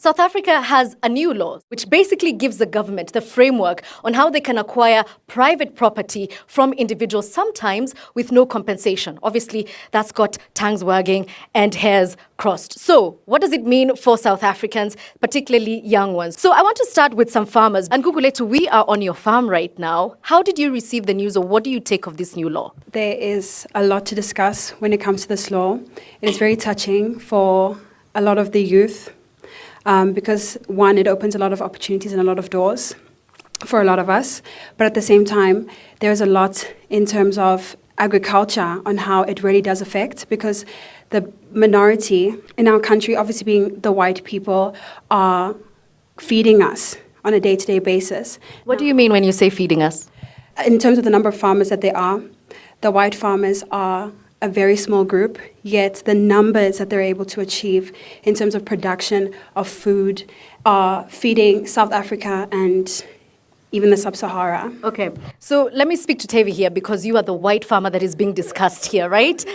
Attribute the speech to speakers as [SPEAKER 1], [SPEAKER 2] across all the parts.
[SPEAKER 1] South Africa has a new law which basically gives the government the framework on how they can acquire private property from individuals, sometimes with no compensation. Obviously, that's got tongues wagging and hairs crossed. So what does it mean for South Africans, particularly young ones? So I want to start with some farmers. And Gugulethu, we are on your farm right now. How did you receive the news, or what do you take of this new law?
[SPEAKER 2] There is a lot to discuss when it comes to this law. It is very touching for a lot of the youth. Because one, it opens a lot of opportunities and a lot of doors for a lot of us. But at the same time, there's a lot in terms of agriculture on how it really does affect, because the minority in our country, obviously being the white people, are feeding us on a day-to-day basis.
[SPEAKER 1] What do you mean when you say feeding us?
[SPEAKER 2] In terms of the number of farmers that there are, the white farmers are a very small group, yet the numbers that they're able to achieve in terms of production of food are feeding South Africa and even the Sub-Sahara.
[SPEAKER 1] Okay, so let me speak to Tevi here, because you are the white farmer that is being discussed here, right?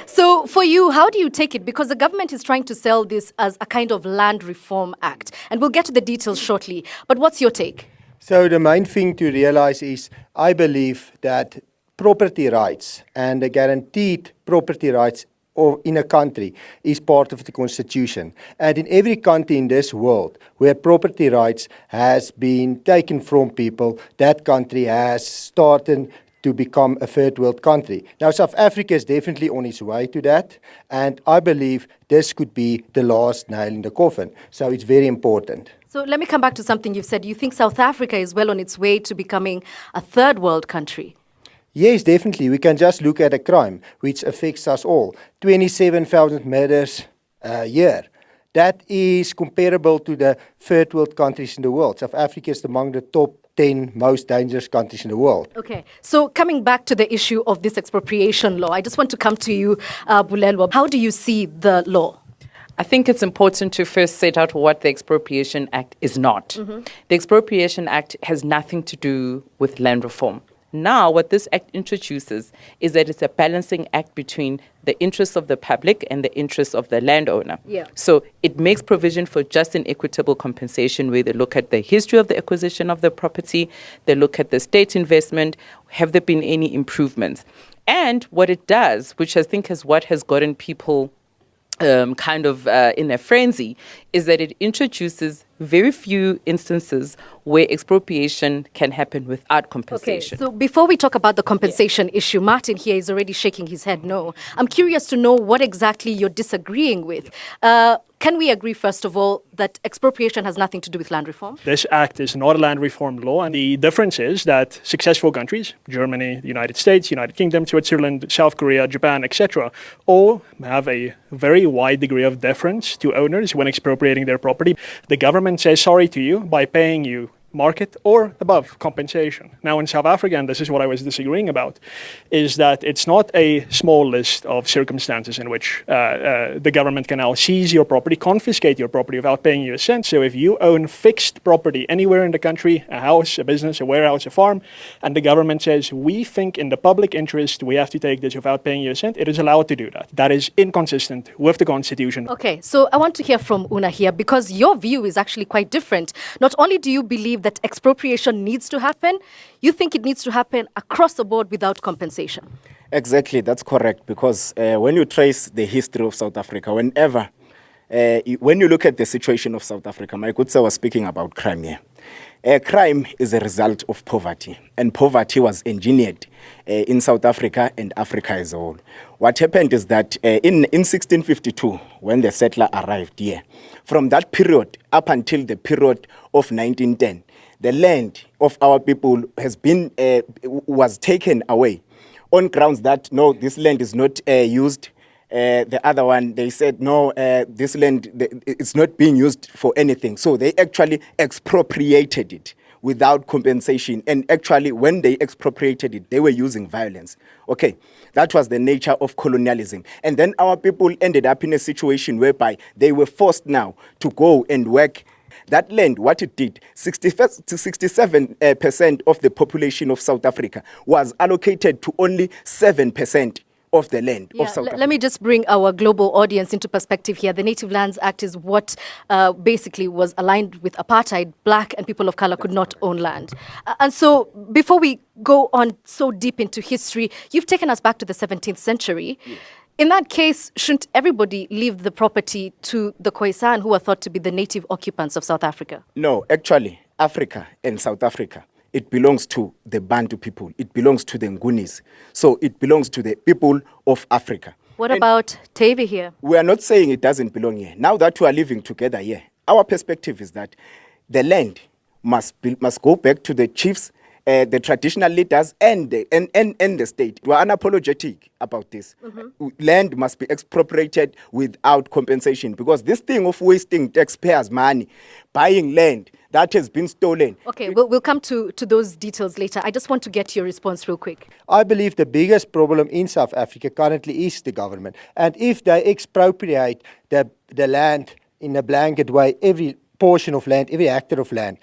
[SPEAKER 1] So for you, how do you take it? Because the government is trying to sell this as a kind of land reform act, and we'll get to the details shortly. But what's your take?
[SPEAKER 3] So the main thing to realize is, I believe that property rights and the guaranteed property rights in a country is part of the constitution. And in every country in this world where property rights has been taken from people, that country has started to become a third world country. Now, South Africa is definitely on its way to that, and I believe this could be the last nail in the coffin. So it's very important.
[SPEAKER 1] So let me come back to something you've said. You think South Africa is well on its way to becoming a third world country?
[SPEAKER 3] Yes, definitely. We can just look at a crime which affects us all. 27,000 murders a year. That is comparable to the third world countries in the world. South Africa is among the top 10 most dangerous countries in the world.
[SPEAKER 1] Okay, so coming back to the issue of this expropriation law, I just want to come to you, Bulelwa. How do you see the law?
[SPEAKER 4] I think it's important to first set out what the Expropriation Act is not. The Expropriation Act has nothing to do with land reform. Now, what this act introduces is that it's a balancing act between the interests of the public and the interests of the landowner.
[SPEAKER 1] Yeah.
[SPEAKER 4] So it makes provision for just and equitable compensation, where they look at the history of the acquisition of the property, they look at the state investment, have there been any improvements? And what it does, which I think is what has gotten people in a frenzy, is that it introduces very few instances where expropriation can happen without compensation.
[SPEAKER 1] Okay, so before we talk about the compensation issue, Martin here is already shaking his head no. I'm curious to know what exactly you're disagreeing with. Can we agree, first of all, that expropriation has nothing to do with land reform?
[SPEAKER 5] This act is not a land reform law, and the difference is that successful countries, Germany, the United States, United Kingdom, Switzerland, South Korea, Japan, etc., all have a very wide degree of deference to owners when expropriating their property. The government says sorry to you by paying you market or above compensation. Now in South Africa, and this is what I was disagreeing about, is that it's not a small list of circumstances in which the government can now seize your property, confiscate your property without paying you a cent. So if you own fixed property anywhere in the country, a house, a business, a warehouse, a farm, and the government says, we think in the public interest we have to take this without paying you a cent, it is allowed to do that. That is inconsistent with the constitution.
[SPEAKER 1] Okay, so I want to hear from Una here, because your view is actually quite different. Not only do you believe that expropriation needs to happen, you think it needs to happen across the board without compensation.
[SPEAKER 6] Exactly, that's correct, because when you trace the history of South Africa, when you look at the situation of South Africa, my good sir was speaking about crime here. Crime is a result of poverty, and poverty was engineered in South Africa and Africa as a whole. What happened is that in 1652, when the settler arrived here, from that period up until the period of 1910, the land of our people was taken away on grounds that, no, this land is not used. The other one, they said, no, this land it's not being used for anything. So they actually expropriated it without compensation. And actually, when they expropriated it, they were using violence. Okay, that was the nature of colonialism. And then our people ended up in a situation whereby they were forced now to go and work. That land, what it did, 67% of the population of South Africa was allocated to only 7% of the land
[SPEAKER 1] Yeah,
[SPEAKER 6] of South Africa.
[SPEAKER 1] let me just bring our global audience into perspective here. The Native Lands Act is what basically was aligned with apartheid. Black and people of color could not own land. And so before we go on so deep into history, you've taken us back to the 17th century. Yes. In that case, shouldn't everybody leave the property to the Khoisan, who are thought to be the native occupants of South Africa?
[SPEAKER 6] No, actually, Africa and South Africa, it belongs to the Bantu people. It belongs to the Ngunis. So it belongs to the people of Africa.
[SPEAKER 1] What about Tave here?
[SPEAKER 6] We are not saying it doesn't belong here. Now that we are living together here, our perspective is that the land must go back to the chiefs, the traditional leaders and the state. We are unapologetic about this. Mm-hmm. Land must be expropriated without compensation, because this thing of wasting taxpayers' money, buying land that has been stolen.
[SPEAKER 1] Okay, we'll come to those details later. I just want to get your response real quick.
[SPEAKER 3] I believe the biggest problem in South Africa currently is the government. And if they expropriate the land in a blanket way, every portion of land, every hectare of land,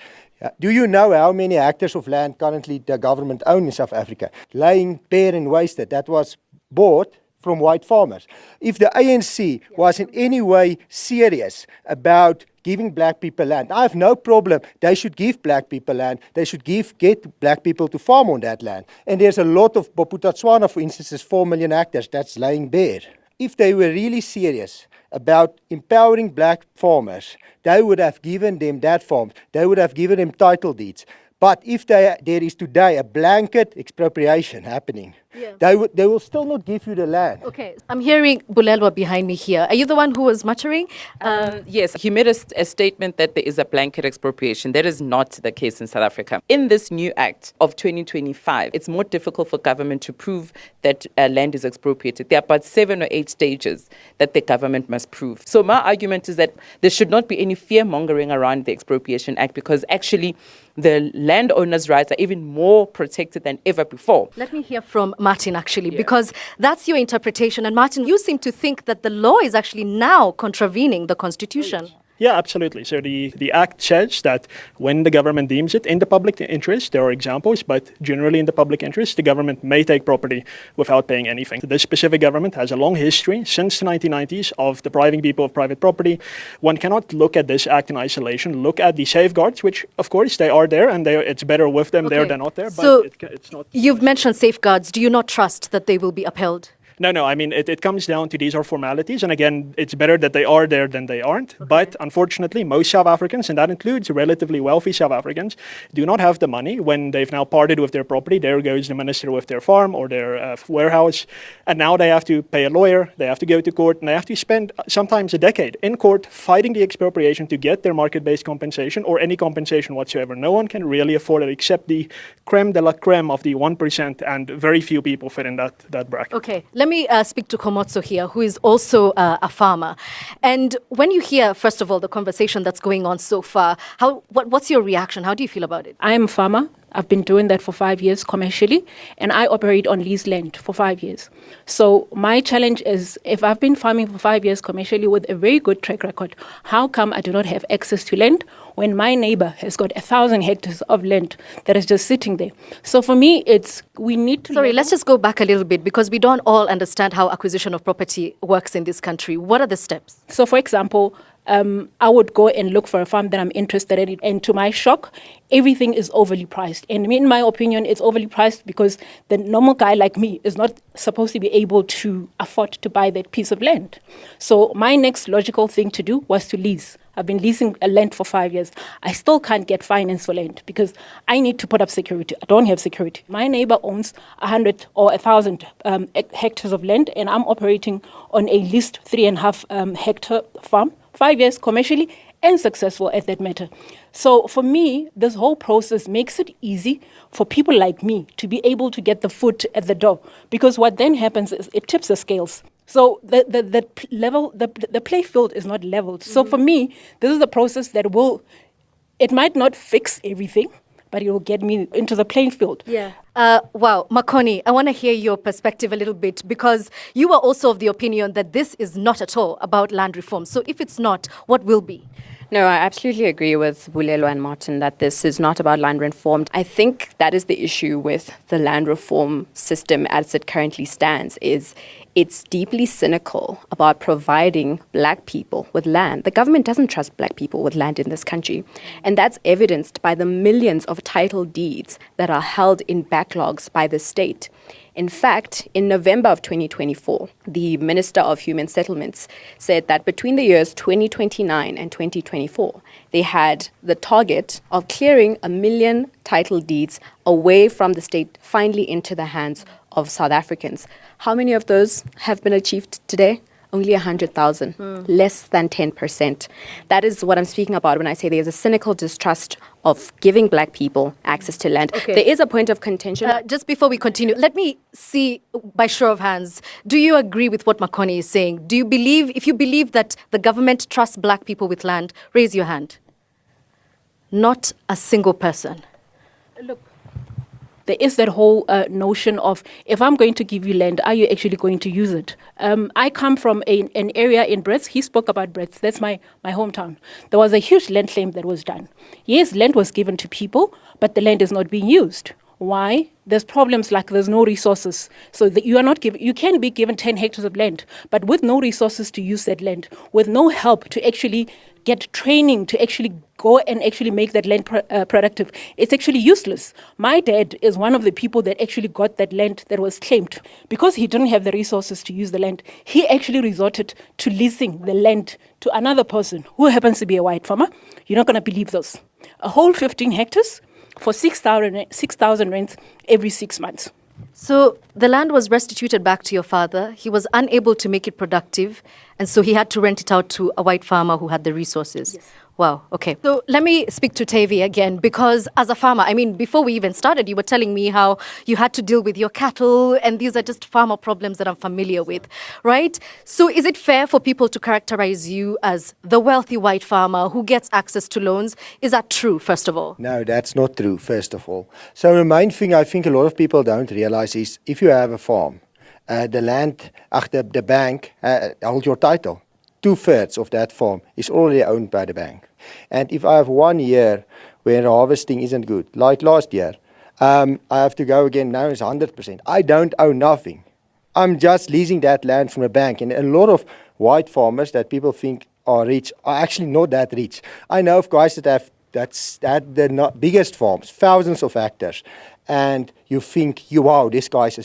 [SPEAKER 3] do you know how many hectares of land currently the government owns in South Africa? Lying bare and wasted. That was bought from white farmers. If the ANC was in any way serious about giving black people land, I have no problem. They should give black people land. They should get black people to farm on that land. And there's a lot of Bophuthatswana, for instance, is 4 million hectares that's lying bare. If they were really serious about empowering black farmers, they would have given them that farm. They would have given them title deeds. But if there is today a blanket expropriation happening, they will still not give you the land.
[SPEAKER 1] Okay, I'm hearing Bulelwa behind me here. Are you the one who was muttering?
[SPEAKER 4] Yes, he made a statement that there is a blanket expropriation. That is not the case in South Africa. In this new act of 2025, it's more difficult for government to prove that land is expropriated. There are about 7 or 8 stages that the government must prove. So my argument is that there should not be any fear-mongering around the Expropriation Act, because actually the landowners' rights are even more protected than ever before.
[SPEAKER 1] Let me hear from Martin, actually, because that's your interpretation. And Martin, you seem to think that the law is actually now contravening the Constitution.
[SPEAKER 5] Yeah, absolutely. So the Act says that when the government deems it in the public interest, there are examples, but generally in the public interest, the government may take property without paying anything. This specific government has a long history since the 1990s of depriving people of private property. One cannot look at this Act in isolation. Look at the safeguards, which of course they are there, and it's better with them there than not there.
[SPEAKER 1] So
[SPEAKER 5] but it's not.
[SPEAKER 1] You've mentioned safeguards. Do you not trust that they will be upheld?
[SPEAKER 5] No. I mean, it comes down to these are formalities. And again, it's better that they are there than they aren't. Okay. But unfortunately, most South Africans, and that includes relatively wealthy South Africans, do not have the money when they've now parted with their property. There goes the minister with their farm or their warehouse. And now they have to pay a lawyer, they have to go to court, and they have to spend sometimes a decade in court fighting the expropriation to get their market-based compensation or any compensation whatsoever. No one can really afford it except the creme de la creme of the 1%, and very few people fit in that bracket.
[SPEAKER 1] Okay, let me speak to Komotso here, who is also a farmer. And when you hear, first of all, the conversation that's going on so far, what's your reaction? How do you feel about it?
[SPEAKER 7] I am a farmer. I've been doing that for 5 years commercially, and I operate on leased land for 5 years. So my challenge is, if I've been farming for 5 years commercially with a very good track record, how come I do not have access to land when my neighbor has got 1,000 hectares of land that is just sitting there? So for me, we need to...
[SPEAKER 1] Sorry, let's just go back a little bit, because we don't all understand how acquisition of property works in this country. What are the steps?
[SPEAKER 7] So for example, I would go and look for a farm that I'm interested in, and to my shock, everything is overly priced. And in my opinion, it's overly priced because the normal guy like me is not supposed to be able to afford to buy that piece of land. So my next logical thing to do was to lease. I've been leasing a land for 5 years. I still can't get finance for land because I need to put up security. I don't have security. My neighbor owns 100 or 1,000 hectares of land, and I'm operating on a leased 3.5 hectare farm. 5 years commercially and successful at that matter. So for me, this whole process makes it easy for people like me to be able to get the foot at the door, because what then happens is it tips the scales. So the play field is not leveled. Mm-hmm. So for me, this is the process that it might not fix everything, but it will get me into the playing field.
[SPEAKER 1] Yeah. Wow, Makoni, I want to hear your perspective a little bit, because you are also of the opinion that this is not at all about land reform. So if it's not, what will be?
[SPEAKER 8] No, I absolutely agree with Bulelo and Martin that this is not about land reform. I think that is the issue with the land reform system as it currently stands, is it's deeply cynical about providing black people with land. The government doesn't trust black people with land in this country. And that's evidenced by the millions of title deeds that are held in backlogs by the state. In fact, in November of 2024, the Minister of Human Settlements said that between the years 2029 and 2024, they had the target of clearing 1 million title deeds away from the state, finally into the hands of South Africans. How many of those have been achieved today? Only 100,000, less than 10%. That is what I'm speaking about when I say there's a cynical distrust of giving black people access to land.
[SPEAKER 1] Okay.
[SPEAKER 8] There is a point of contention.
[SPEAKER 1] Just before we continue, let me see by show of hands, do you agree with what Makoni is saying? Do you believe, if you believe that the government trusts black people with land, raise your hand. Not a single person.
[SPEAKER 7] Look, there is that whole notion of, if I'm going to give you land, are you actually going to use it? I come from an area in Brits. He spoke about Brits. That's my hometown. There was a huge land claim that was done. Yes, land was given to people, but the land is not being used. Why? There's problems like there's no resources. So that you are not given, you can be given 10 hectares of land, but with no resources to use that land, with no help to actually get training to actually go and actually make that land productive, it's actually useless. My dad is one of the people that actually got that land that was claimed. Because he didn't have the resources to use the land, he actually resorted to leasing the land to another person who happens to be a white farmer. You're not going to believe this. A whole 15 hectares for 6,000 rand every 6 months.
[SPEAKER 1] So the land was restituted back to your father. He was unable to make it productive, and so he had to rent it out to a white farmer who had the resources.
[SPEAKER 7] Yes.
[SPEAKER 1] Wow, okay. So let me speak to Tevi again, because as a farmer, I mean, before we even started, you were telling me how you had to deal with your cattle, and these are just farmer problems that I'm familiar with, right? So is it fair for people to characterize you as the wealthy white farmer who gets access to loans? Is that true, first of all?
[SPEAKER 3] No, that's not true, first of all. So the main thing I think a lot of people don't realize is if you have a farm, the land, the bank holds your title. 2/3 of that farm is already owned by the bank. And if I have 1 year where harvesting isn't good, like last year, I have to go again, now it's 100%. I don't own nothing. I'm just leasing that land from a bank. And a lot of white farmers that people think are rich are actually not that rich. I know of guys that have the biggest farms, thousands of hectares, and you think, wow, these guys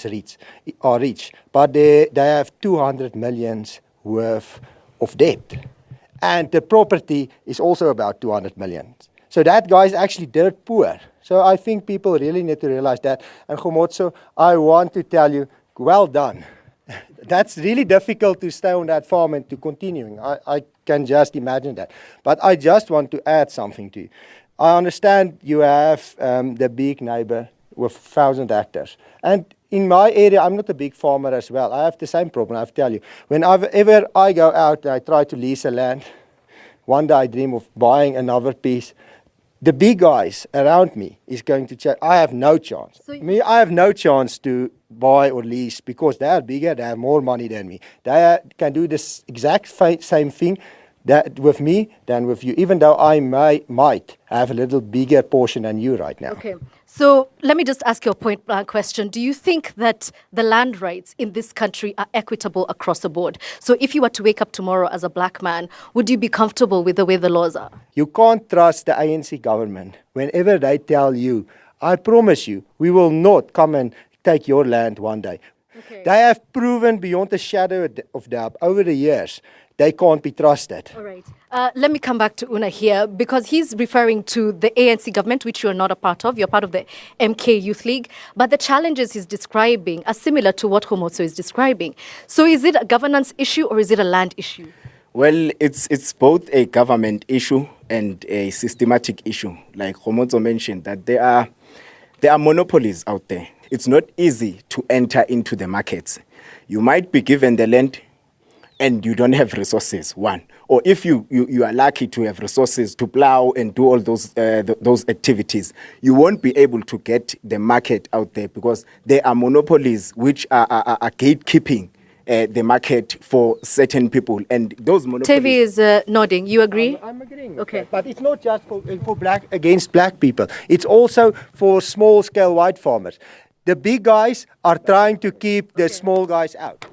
[SPEAKER 3] are rich. But they have 200 millions worth of debt. And the property is also about 200 million. So that guy is actually dirt poor. So I think people really need to realize that. And Khomotso, I want to tell you, well done. That's really difficult to stay on that farm and to continuing. I can just imagine that. But I just want to add something to you. I understand you have the big neighbor with 1,000 hectares. And in my area, I'm not a big farmer as well. I have the same problem, I have to tell you. Whenever I go out and I try to lease a land, one day I dream of buying another piece. The big guys around me is going to check. I have no chance. I have no chance to buy or lease because they are bigger, they have more money than me. They can do this exact same thing with me than with you, even though I might have a little bigger portion than you right now.
[SPEAKER 1] Okay. So let me just ask you a point-blank question. Do you think that the land rights in this country are equitable across the board? So if you were to wake up tomorrow as a black man, would you be comfortable with the way the laws are?
[SPEAKER 3] You can't trust the ANC government whenever they tell you, I promise you, we will not come and take your land one day.
[SPEAKER 1] Okay.
[SPEAKER 3] They have proven beyond a shadow of doubt over the years they can't be trusted.
[SPEAKER 1] All right. Let me come back to Una here because he's referring to the ANC government, which you are not a part of. You're part of the MK Youth League. But the challenges he's describing are similar to what Khomotso is describing. So is it a governance issue or is it a land issue?
[SPEAKER 6] Well, it's both a government issue and a systematic issue. Like Khomotso mentioned, that there are monopolies out there. It's not easy to enter into the markets. You might be given the land and you don't have resources, one. Or if you are lucky to have resources to plow and do all those activities, you won't be able to get the market out there because there are monopolies which are gatekeeping the market for certain people. And those monopolies...
[SPEAKER 1] Tevi is nodding. You agree?
[SPEAKER 3] I'm agreeing.
[SPEAKER 1] Okay.
[SPEAKER 3] But it's not just for against black people. It's also for small-scale white farmers. The big guys are trying to keep the small guys out.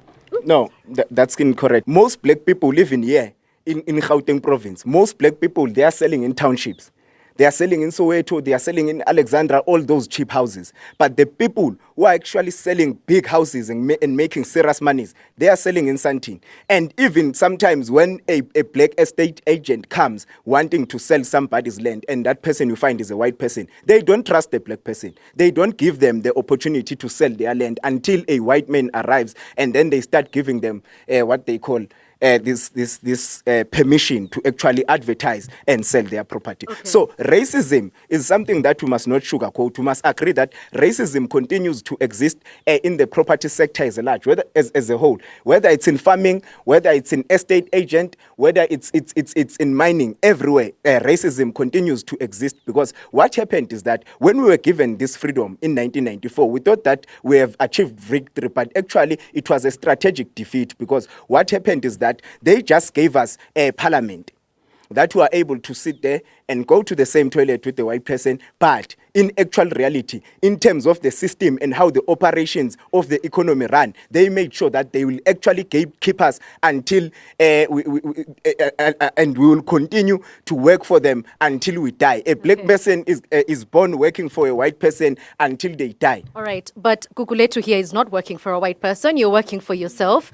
[SPEAKER 6] No, that's incorrect. Most black people live in here, in Gauteng province. Most black people, they are selling in townships. They are selling in Soweto, they are selling in Alexandra, all those cheap houses. But the people who are actually selling big houses and making serious monies, they are selling in Sandton. And even sometimes when a black estate agent comes wanting to sell somebody's land, and that person you find is a white person, they don't trust the black person. They don't give them the opportunity to sell their land until a white man arrives, and then they start giving them what they call this permission to actually advertise and sell their property. Okay. So racism is something that we must not sugarcoat. We must agree that racism continues to exist in the property sector as a large, whether as a whole, whether it's in farming, whether it's in estate agent, whether it's in mining, everywhere. Racism continues to exist, because what happened is that when we were given this freedom in 1994, we thought that we have achieved victory, but actually it was a strategic defeat, because what happened is that they just gave us a parliament that we are able to sit there and go to the same toilet with the white person. But in actual reality, in terms of the system and how the operations of the economy run, they made sure that they will actually keep us until and we will continue to work for them until we die. A black person is born working for a white person until they die.
[SPEAKER 1] All right, but Kukuletu here is not working for a white person. You're working for yourself.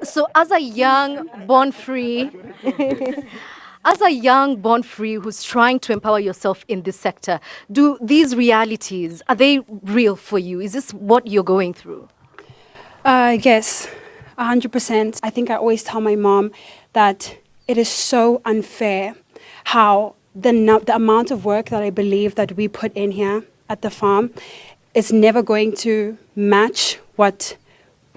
[SPEAKER 1] So as a young, born free... As a young, born free who's trying to empower yourself in this sector, do these realities, are they real for you? Is this what you're going through?
[SPEAKER 2] Yes, 100%. I think I always tell my mom that it is so unfair how the amount of work that I believe that we put in here at the farm is never going to match what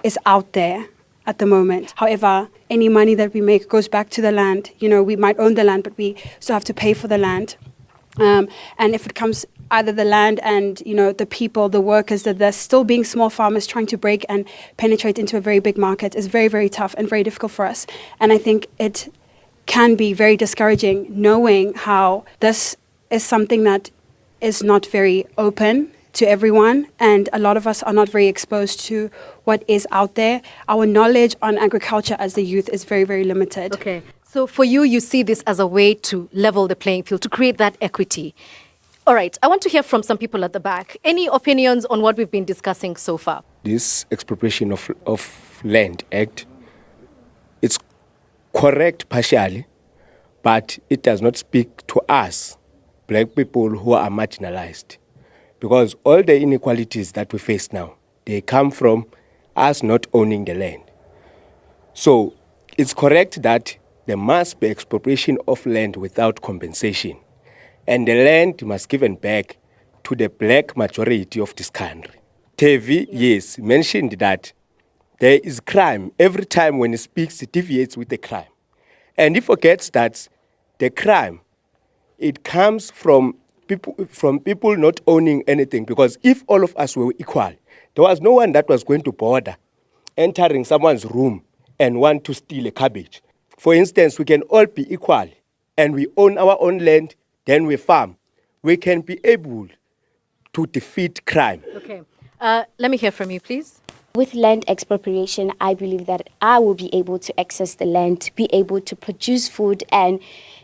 [SPEAKER 2] is out there at the moment. However, any money that we make goes back to the land. You know, we might own the land, but we still have to pay for the land. And if it comes either the land and, you know, the people, the workers, that they're still being small farmers trying to break and penetrate into a very big market is very, very tough and very difficult for us. And I think it can be very discouraging knowing how this is something that is not very open to everyone, and a lot of us are not very exposed to what is out there. Our knowledge on agriculture as the youth is very, very limited.
[SPEAKER 1] Okay. So for you, you see this as a way to level the playing field, to create that equity. All right. I want to hear from some people at the back. Any opinions on what we've been discussing so far?
[SPEAKER 9] This Expropriation of Land Act, it's correct partially, but it does not speak to us, black people who are marginalized. Because all the inequalities that we face now, they come from us not owning the land. So it's correct that there must be expropriation of land without compensation. And the land must be given back to the black majority of this country. Tevi, yes, mentioned that there is crime. Every time when he speaks, he deviates with the crime. And he forgets that the crime, it comes from people not owning anything, because if all of us were equal, there was no one that was going to bother entering someone's room and want to steal a cabbage. For instance, we can all be equal and we own our own land, then we farm. We can be able to defeat crime.
[SPEAKER 1] Okay. Let me hear from you, please.
[SPEAKER 10] With land expropriation, I believe that I will be able to access the land, be able to produce food and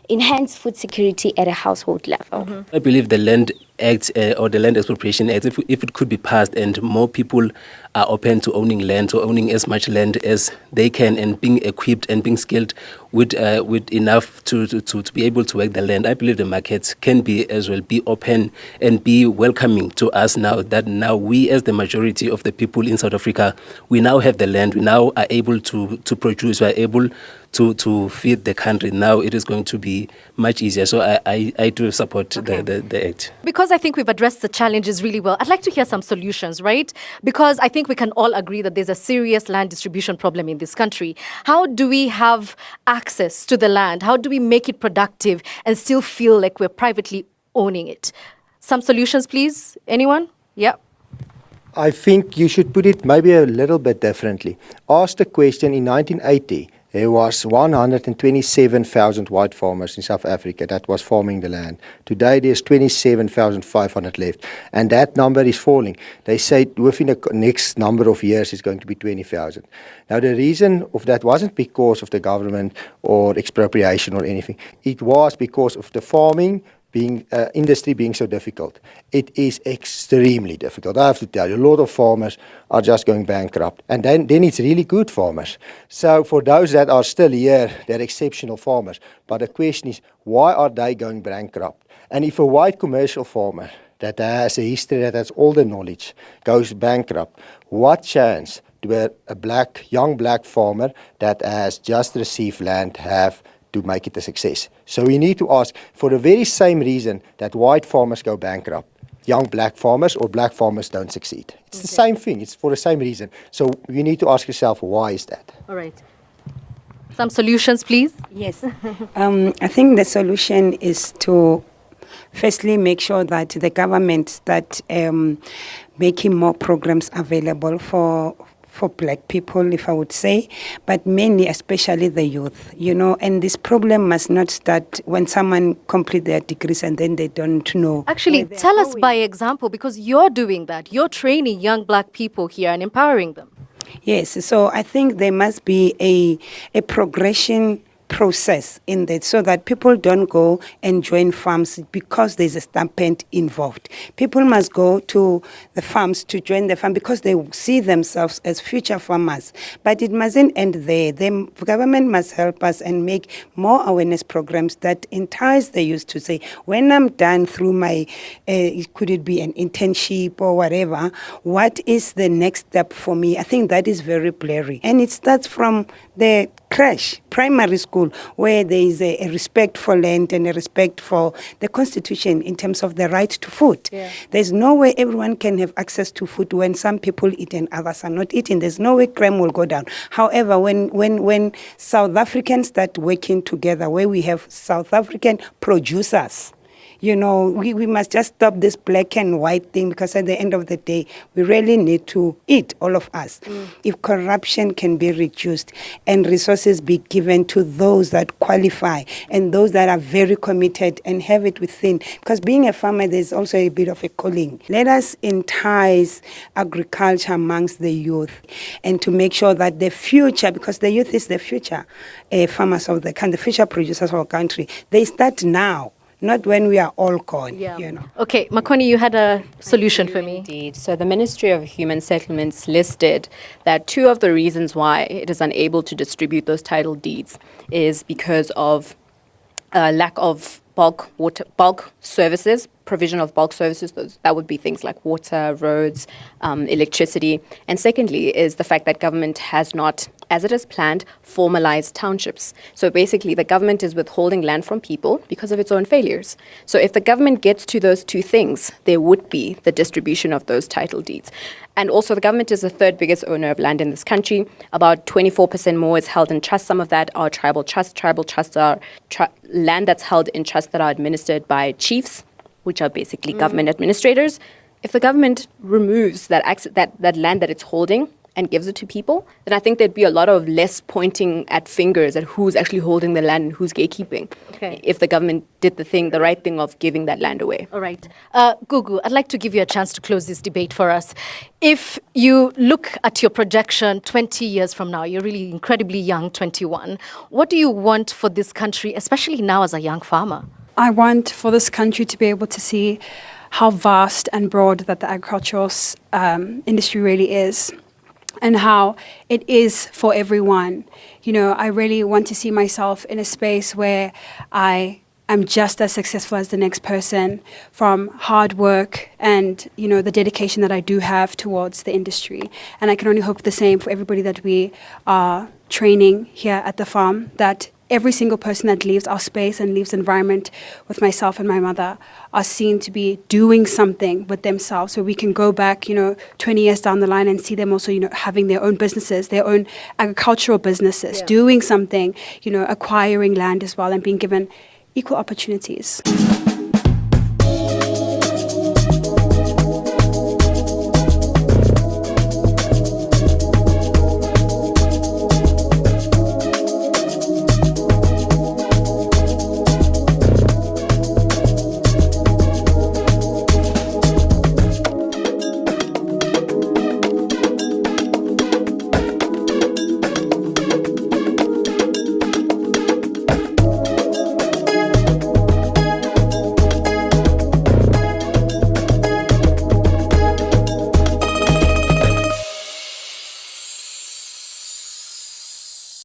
[SPEAKER 10] enhance food security at a household level.
[SPEAKER 11] I believe the Land Act or the Land Expropriation Act, if it could be passed and more people are open to owning land or owning as much land as they can and being equipped and being skilled with enough to be able to work the land, I believe the markets can be as well be open and be welcoming to us now that now we as the majority of the people in South Africa, we now have the land, we now are able to produce, we are able to feed the country. Now it is going to be much easier. So I do support the Act.
[SPEAKER 1] Because I think we've addressed the challenges really well, I'd like to hear some solutions, right? Because I think we can all agree that there's a serious land distribution problem in this country. How do we have access to the land? How do we make it productive and still feel like we're privately owning it? Some solutions, please. Anyone? Yeah.
[SPEAKER 3] I think you should put it maybe a little bit differently. Ask the question in 1980, there was 127,000 white farmers in South Africa that was farming the land. Today there's 27,500 left, and that number is falling. They say within the next number of years it's going to be 20,000. Now the reason of that wasn't because of the government or expropriation or anything. It was because of the farming industry being so difficult. It is extremely difficult. I have to tell you, a lot of farmers are just going bankrupt. And then it's really good farmers. So for those that are still here, they're exceptional farmers. But the question is, why are they going bankrupt? And if a white commercial farmer that has a history, that has all the knowledge, goes bankrupt, what chance do a young black farmer that has just received land have to make it a success? So we need to ask, for the very same reason that white farmers go bankrupt, young black farmers or black farmers don't succeed. It's the same thing. It's for the same reason. So you need to ask yourself, why is that?
[SPEAKER 1] All right. Some solutions, please.
[SPEAKER 12] Yes. I think the solution is to firstly make sure that the government start making more programs available for black people, if I would say, but mainly, especially the youth, and this problem must not start when someone complete their degrees and then they don't know.
[SPEAKER 1] Actually, tell us by example, because you're doing that. You're training young black people here and empowering them.
[SPEAKER 12] Yes, so I think there must be a progression process in that, so that people don't go and join farms because there's a stipend involved. People must go to the farms to join the farm because they see themselves as future farmers. But it mustn't end there. The government must help us and make more awareness programs that entice the youth to say, when I'm done through my, could it be an internship or whatever, what is the next step for me? I think that is very blurry. And it starts from the crash, primary school, where there is a respect for land and a respect for the Constitution in terms of the right to food. Yeah. There's no way everyone can have access to food when some people eat and others are not eating. There's no way crime will go down. However, when South Africans start working together, where we have South African producers, we must just stop this black and white thing, because at the end of the day, we really need to eat, all of us. If corruption can be reduced and resources be given to those that qualify and those that are very committed and have it within, because being a farmer, there's also a bit of a calling. Let us entice agriculture amongst the youth and to make sure that the future, because the youth is the future farmers of the country, the future producers of our country, they start now. Not when we are all gone,
[SPEAKER 1] Okay, Makoni, you had a solution for me.
[SPEAKER 8] Indeed. So the Ministry of Human Settlements listed that two of the reasons why it is unable to distribute those title deeds is because of lack of bulk services, provision of bulk services. That would be things like water, roads, electricity. And secondly is the fact that government has not, as it is planned, formalized townships. So basically the government is withholding land from people because of its own failures. So if the government gets to those two things, there would be the distribution of those title deeds. And also the government is the third biggest owner of land in this country. About 24% more is held in trust. Some of that are tribal trusts. Tribal trusts are land that's held in trust that are administered by chiefs, which are basically government administrators. If the government removes that land that it's holding and gives it to people, then I think there'd be a lot of less pointing at fingers at who's actually holding the land and who's gatekeeping. Okay. If the government did the right thing of giving that land away.
[SPEAKER 1] All right. Gugu, I'd like to give you a chance to close this debate for us. If you look at your projection 20 years from now, you're really incredibly young, 21. What do you want for this country, especially now as a young farmer?
[SPEAKER 2] I want for this country to be able to see how vast and broad that the agricultural industry really is, and how it is for everyone. I really want to see myself in a space where I am just as successful as the next person, from hard work and, the dedication that I do have towards the industry. And I can only hope the same for everybody that we are training here at the farm, that every single person that leaves our space and leaves the environment with myself and my mother are seen to be doing something with themselves, so we can go back, 20 years down the line and see them also, having their own businesses, their own agricultural businesses, doing something, acquiring land as well and being given equal opportunities.